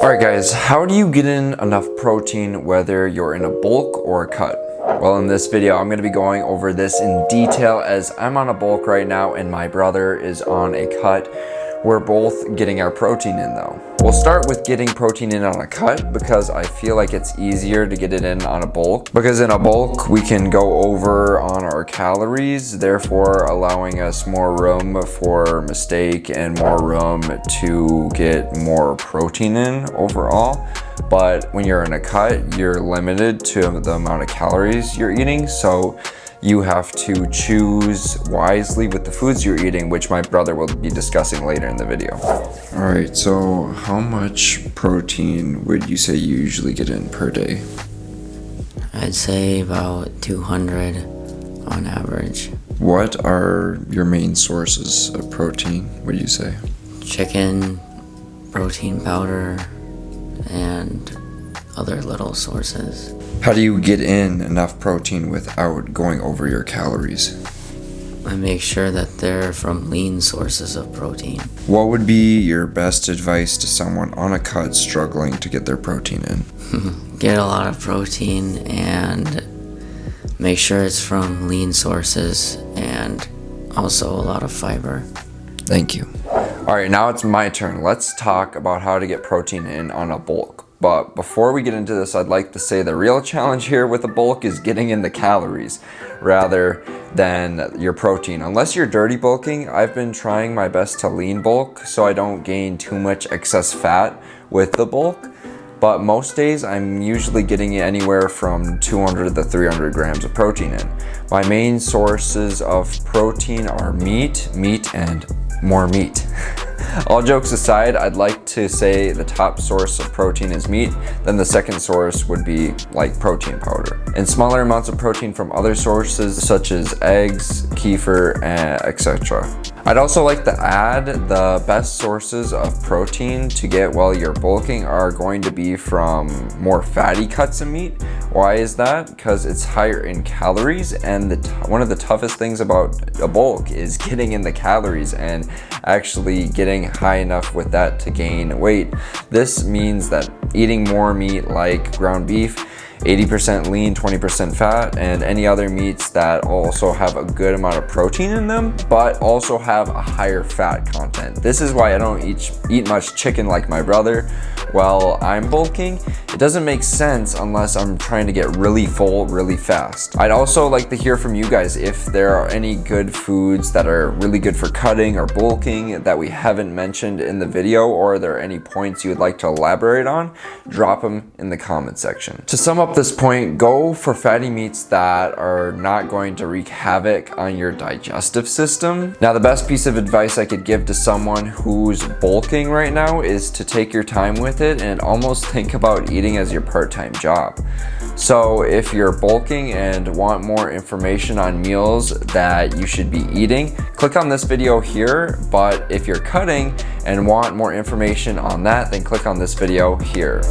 Alright guys, how do you get in enough protein whether you're in a bulk or a cut? Well, in this video, I'm going to be going over this in detail as I'm on a bulk right now and my brother is on a cut. We're both getting our protein in though. We'll start with getting protein in on a cut because I feel like it's easier to get it in on a bulk. Because in a bulk, we can go over on our calories, therefore allowing us more room for mistake and more room to get more protein in overall. But when you're in a cut, you're limited to the amount of calories you're eating. So you have to choose wisely with the foods you're eating, which my brother will be discussing later in the video. All right, so how much protein would you say you usually get in per day? I'd say about 200 on average. What are your main sources of protein, would you say? Chicken, protein powder, and other little sources. How do you get in enough protein without going over your calories? I make sure that they're from lean sources of protein. What would be your best advice to someone on a cut struggling to get their protein in? Get a lot of protein and make sure it's from lean sources and also a lot of fiber. Thank you. All right, now it's my turn. Let's talk about how to get protein in on a bulk. But before we get into this, I'd like to say the real challenge here with a bulk is getting in the calories rather than your protein. Unless you're dirty bulking, I've been trying my best to lean bulk so I don't gain too much excess fat with the bulk. But most days I'm usually getting anywhere from 200 to 300 grams of protein in. My main sources of protein are meat, and more meat. All jokes aside, I'd like to say the top source of protein is meat, then the second source would be like protein powder. And smaller amounts of protein from other sources such as eggs, kefir, etc. I'd also like to add the best sources of protein to get while you're bulking are going to be from more fatty cuts of meat. Why is that? Because it's higher in calories, and one of the toughest things about a bulk is getting in the calories and actually getting high enough with that to gain weight. This means that eating more meat like ground beef, 80% lean, 20% fat, and any other meats that also have a good amount of protein in them, but also have a higher fat content. This is why I don't eat much chicken like my brother while I'm bulking. It doesn't make sense unless I'm trying to get really full really fast. I'd also like to hear from you guys if there are any good foods that are really good for cutting or bulking that we haven't mentioned in the video, or are there any points you would like to elaborate on? Drop them in the comment section. To sum up this point, go for fatty meats that are not going to wreak havoc on your digestive system. Now, the best piece of advice I could give to someone who's bulking right now is to take your time with it and almost think about eating as your part-time job. So if you're bulking and want more information on meals that you should be eating, click on this video here. But if you're cutting and want more information on that, then click on this video here.